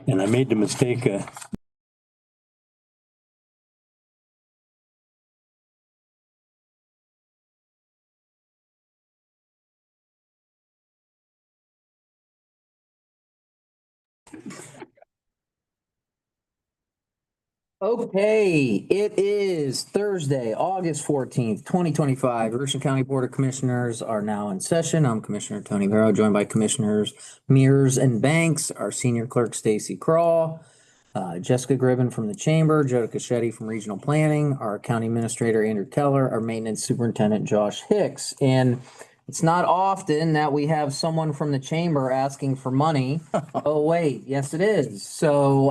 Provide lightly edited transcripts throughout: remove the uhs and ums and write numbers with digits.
And I made the mistake of Okay, it is Thursday, August 14th, 2025. Richland County Board of Commissioners are now in session. I'm Commissioner Tony Vero, joined by Commissioners Mears and Banks, our Senior Clerk Stacy Crawl, Jessica Gribben from the Chamber, Joe Cachetti from Regional Planning, our County Administrator Andrew Keller, our Maintenance Superintendent Josh Hicks. And it's not often that we have someone from the Chamber asking for money. Oh, wait, yes, it is. So,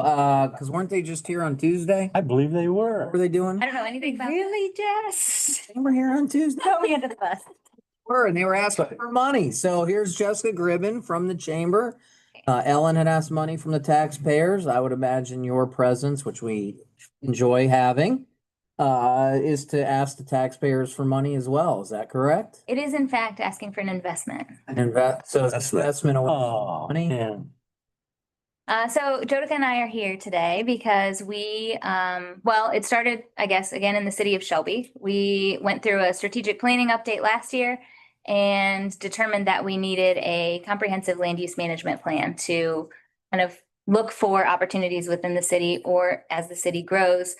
because weren't they just here on Tuesday? I believe they What were. were they doing? I don't know anything about. Really, Jess? They were here on Tuesday. Throw me under the bus. And they were asking for money. So here's Jessica Gribben from the Chamber. Ellen had asked money from the taxpayers. I would imagine your presence, which we enjoy having, is to ask the taxpayers for money as well. Is that correct? It is in fact asking for an investment. An so it's That's investment of Oh, money. man. So Jodica and I are here today because we, well, it started, I guess, again in the city of Shelby. We went through a strategic planning update last year and determined that we needed a comprehensive land use management plan to kind of look for opportunities within the city or as the city grows,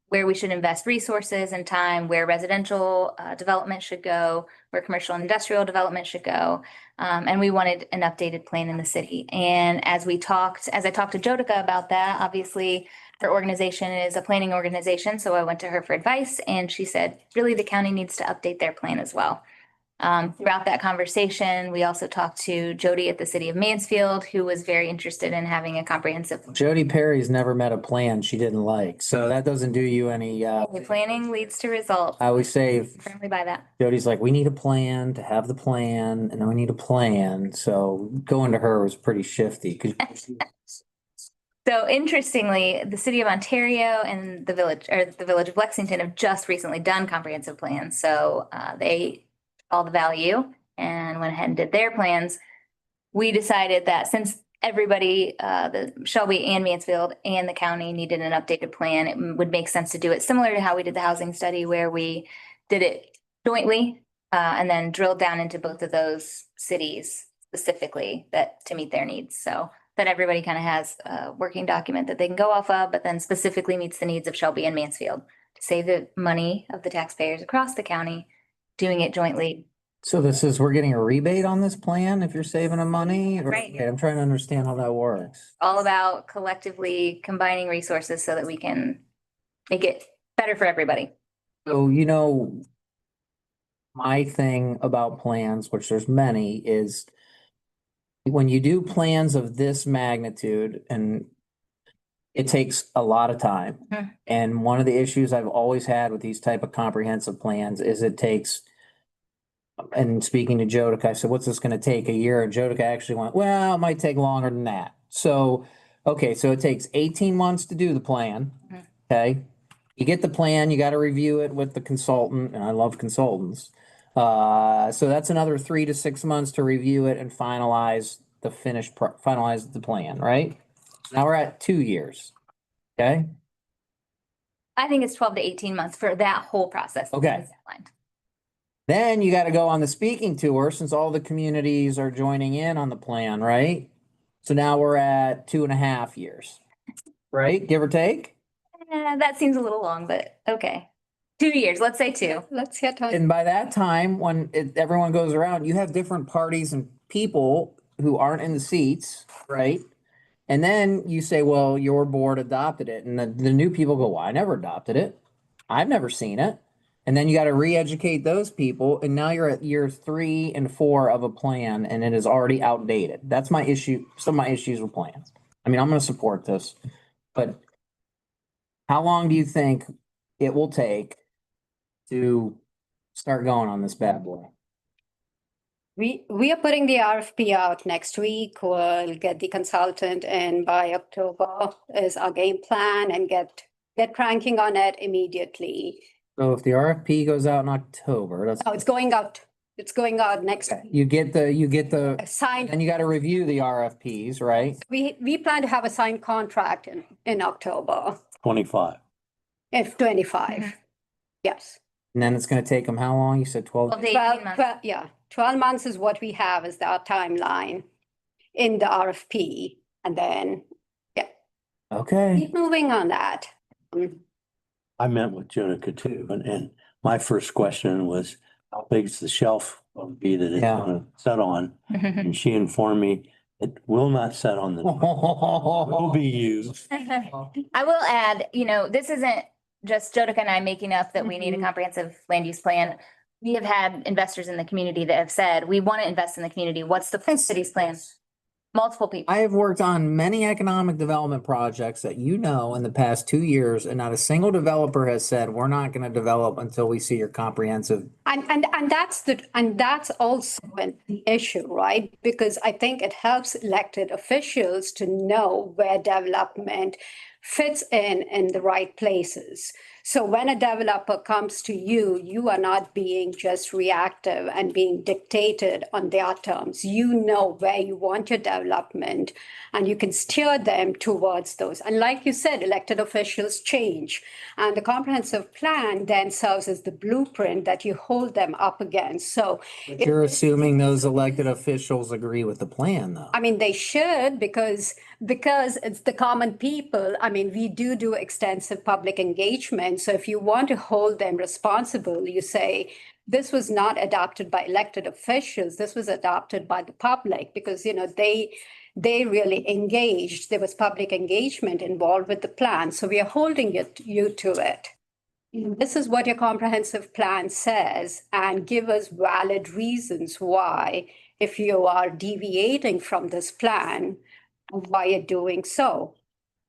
where we should invest resources and time, where residential development should go, where commercial and industrial development should go. And we wanted an updated plan in the city. And as I talked to Jodica about that, obviously her organization is a planning organization. So I went to her for advice and she said, really, the county needs to update their plan as well. Throughout that conversation, we also talked to Jody at the city of Mansfield, who was very interested in having a comprehensive. Jody Perry's never met a plan she didn't like, so that doesn't do you any, Planning leads to results. I always say, Firmly by that. Jody's like, we need a plan to have the plan, and then we need a plan. So going to her was pretty shifty. So interestingly, the city of Ontario and the village of Lexington have just recently done comprehensive plans. So they all the value and went ahead and did their plans. We decided that since everybody, the Shelby and Mansfield and the county needed an updated plan, it would make sense to do it similar to how we did the housing study, where we did it jointly and then drilled down into both of those cities specifically to meet their needs. So that everybody kind of has a working document that they can go off of, but then specifically meets the needs of Shelby and Mansfield to save the money of the taxpayers across the county, doing it jointly. So we're getting a rebate on this plan if you're saving them money? Right. Okay, I'm trying to understand how that works. All about collectively combining resources so that we can make it better for everybody. So, my thing about plans, which there's many, is when you do plans of this magnitude, and it takes a lot of time. Mhm. And one of the issues I've always had with these type of comprehensive plans is it takes, and speaking to Jodica, I said, what's this gonna take, a year? And Jodica actually went, well, it might take longer than that. So, okay, so it takes 18 months to do the plan. Mhm. Okay? You get the plan, you gotta review it with the consultant, and I love consultants. So that's another 3 to 6 months to review it and finalize finalize the plan, right? Now we're at 2 years. Okay? I think it's 12 to 18 months for that whole process. Okay. Then you gotta go on the speaking tour since all the communities are joining in on the plan, right? So now we're at 2.5 years, right? Give or take? That seems a little long, but okay. 2 years, let's say 2. Let's hear Tony. And by that time, when everyone goes around, you have different parties and people who aren't in the seats, right? And then you say, well, your board adopted it. And the new people go, well, I never adopted it. I've never seen it. And then you got to re-educate those people. And now you're at year 3 and 4 of a plan and it is already outdated. That's my issue. Some of my issues with plans. I mean, I'm going to support this, but how long do you think it will take to start going on this bad boy? We are putting the RFP out next week. We'll get the consultant and by October is our game plan and get cranking on it immediately. So if the RFP goes out in October, that's Oh, it's going out It's going out next. You get the, Signed, and you got to review the RFPs, right? we plan to have a signed contract in October, 25. if 25. Mhm. Yes. And then it's going to take them how long? You said 12? 12 to 18 12, months. 12, yeah, 12 months is what we have as our timeline in the RFP. And then Okay. keep moving on that. I met with Jonica too, and my first question was, how big is the shelf going to be that it's Yeah. going to set on? And she informed me it will not set on the, will be used. I will add, this isn't just Jodica and I making up that we need a Mhm. comprehensive land use plan. We have had investors in the community that have said, we want to invest in the community. What's the city's plan? Multiple people. I have worked on many economic development projects that in the past 2 years, and not a single developer has said, we're not going to develop until we see your comprehensive. And that's also the issue, right? Because I think it helps elected officials to know where development fits in the right places. So when a developer comes to you, you are not being just reactive and being dictated on their terms. You know where you want your development and you can steer them towards those. And like you said, elected officials change. And the comprehensive plan then serves as the blueprint that you hold them up against. So You're assuming those elected officials agree with the plan, though. I mean, they should because it's the common people. I mean, we do extensive public engagement. So if you want to hold them responsible, you say, this was not adopted by elected officials. This was adopted by the public because, they really engaged. There was public engagement involved with the plan. So we are holding you to it. This is what your comprehensive plan says, and give us valid reasons why, if you are deviating from this plan, why you're doing so.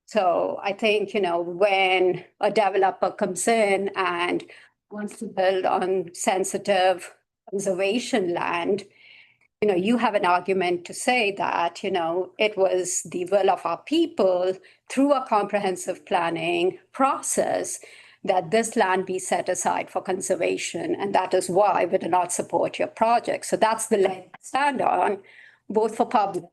So I think, when a developer comes in and wants to build on sensitive conservation land, you have an argument to say that, it was the will of our people through a comprehensive planning process that this land be set aside for conservation. And that is why we do not support your project. So that's the leg to stand on, both for public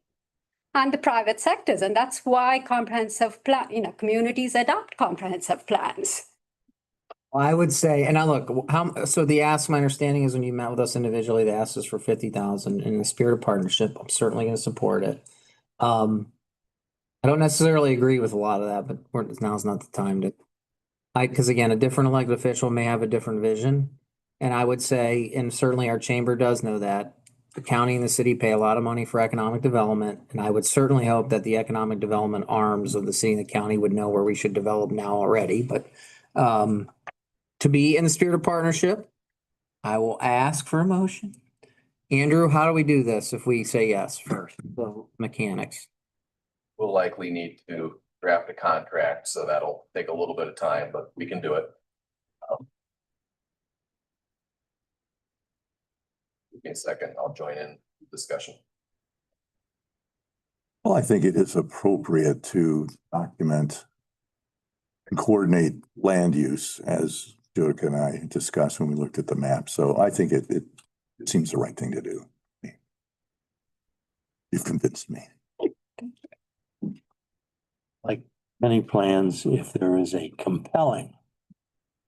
and the private sectors. And that's why comprehensive plan, communities adopt comprehensive plans. I would say, and now look, so the ask, my understanding is when you met with us individually, they asked us for 50,000 in the spirit of partnership. I'm certainly going to support it. I don't necessarily agree with a lot of that, but now's not the time to. Because again, a different elected official may have a different vision. And I would say, and certainly our chamber does know that, the county and the city pay a lot of money for economic development. And I would certainly hope that the economic development arms of the city and the county would know where we should develop now already. But to be in the spirit of partnership, I will ask for a motion. Andrew, how do we do this if we say yes first? The mechanics. We'll likely need to draft a contract, so that'll take a little bit of time, but we can do it. Give me a second, I'll join in discussion. Well, I think it is appropriate to document and coordinate land use as Jodica and I discussed when we looked at the map. So I think it seems the right thing to do. You've convinced me. Like many plans, if there is a compelling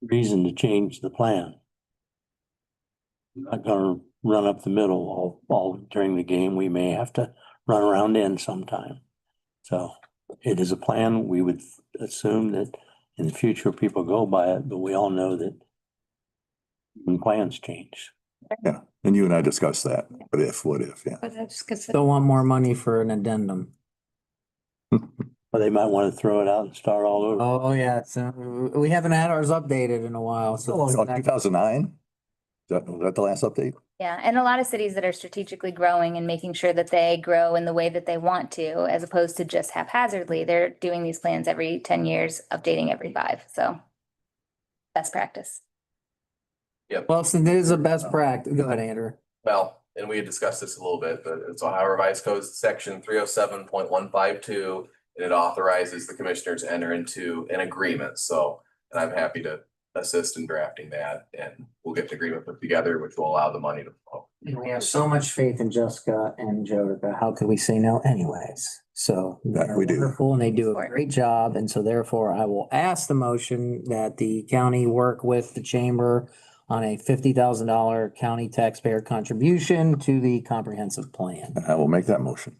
reason to change the plan, you're not gonna run up the middle all during the game. We may have to run around in sometime. So it is a plan. We would assume that in the future people go by it, but we all know that when plans change. Yeah. And you and I discussed that. What if, yeah. But that's because Don't want more money for an addendum. But they might want to throw it out and start all over. Oh, yeah, we haven't had ours updated in a while, so. 2009? Was that the last update? Yeah, and a lot of cities that are strategically growing and making sure that they grow in the way that they want to, as opposed to just haphazardly, they're doing these plans every 10 years, updating every 5, so best practice. Well, so this is a best practice. Go ahead, Andrew. Well, and we had discussed this a little bit, but it's Ohio Revised Code section 307.152. And it authorizes the commissioners to enter into an agreement. So, and I'm happy to assist in drafting that, and we'll get the agreement put together, which will allow the money to flow. We have so much faith in Jessica and Jodica. How could we say no anyways? So That they're we do. wonderful and they do a Support. great job. And so therefore I will ask the motion that the county work with the chamber on a $50,000 county taxpayer contribution to the comprehensive plan. I will make that motion.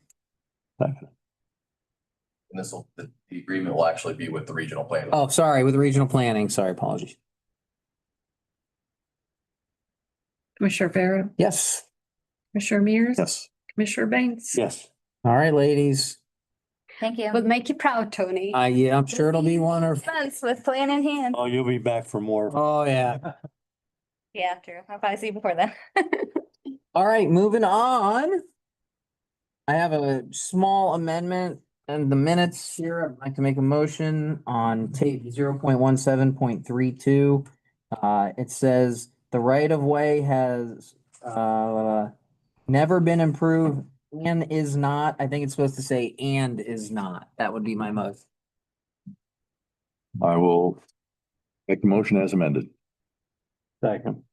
Second. And this will, the agreement will actually be with the regional plan. Oh, sorry, with regional planning. Sorry, apologies. Commissioner Farrow, Yes. Commissioner Mears. Yes. Commissioner Banks. Yes. All right, ladies. Thank you. We'll make you proud, Tony. Yeah, I'm sure it'll be wonderful. Months with plan in hand. Oh, you'll be back for more. Oh, yeah. Yeah, true. I'll probably see you before then. All right, moving on. I have a small amendment in the minutes here. I'd like to make a motion on tape 0.17.32. It says the right of way has never been improved and is not. I think it's supposed to say and is not. That would be my motion. I will make the motion as amended. Second.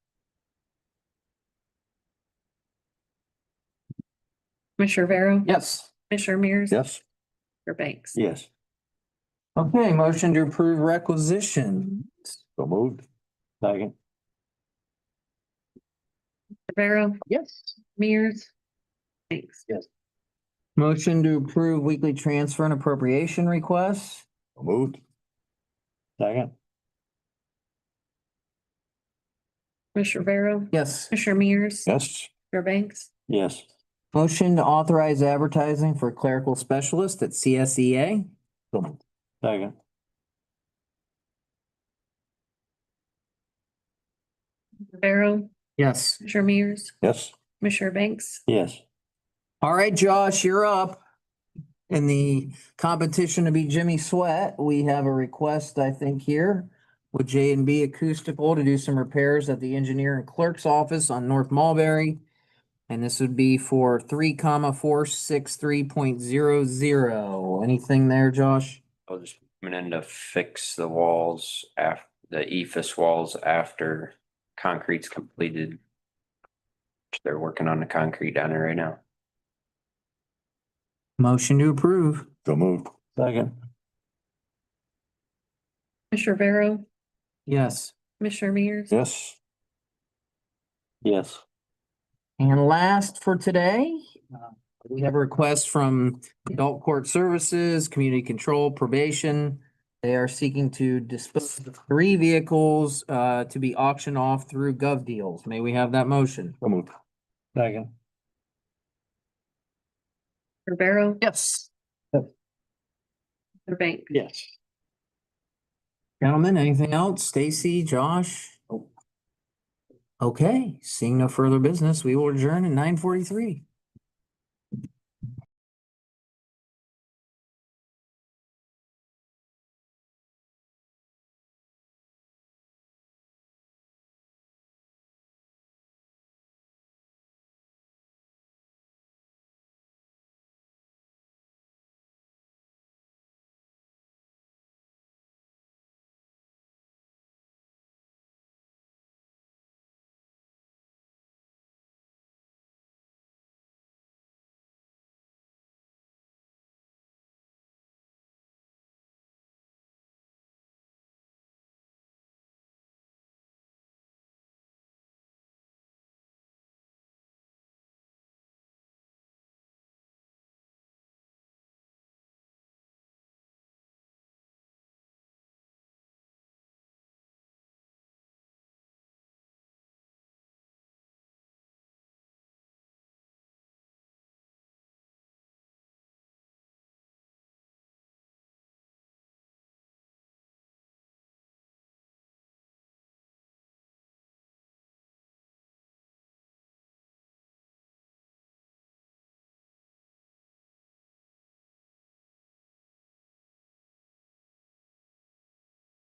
Commissioner Farrow, Yes. Commissioner Mears. Yes. Commissioner Banks. Yes. Okay, motion to approve requisition. So moved. Second. Farrow, Yes. Mears. Banks. Motion to approve weekly transfer and appropriation requests. So moved. Second. Commissioner Farrow, Yes. Commissioner Mears. Yes. Commissioner Banks. Yes. Motion to authorize advertising for clerical specialist at CSEA. So moved. Second. Farrow, Yes. Commissioner Mears. Yes. Commissioner Banks. Yes. All right, Josh, you're up. In the competition to beat Jimmy Sweat, we have a request, I think, here with J and B Acoustical to do some repairs at the engineer and clerk's office on North Mulberry. And this would be for 3,463.00. Anything there, Josh? I'll just come in to fix the walls the ephes walls after concrete's completed. They're working on the concrete down there right now. Motion to approve. So moved. Second. Commissioner Farrow, Yes. Commissioner Mears. Yes. Yes. And last for today, we have a request from Adult Court Services, Community Control, Probation. They are seeking to dispose of 3 vehicles to be auctioned off through Gov Deals. May we have that motion? So moved. Second. Commissioner Farrow, Yes. Commissioner Banks. Yes. Gentlemen, anything else? Stacy, Josh? Okay, seeing no further business, we will adjourn at 9:43.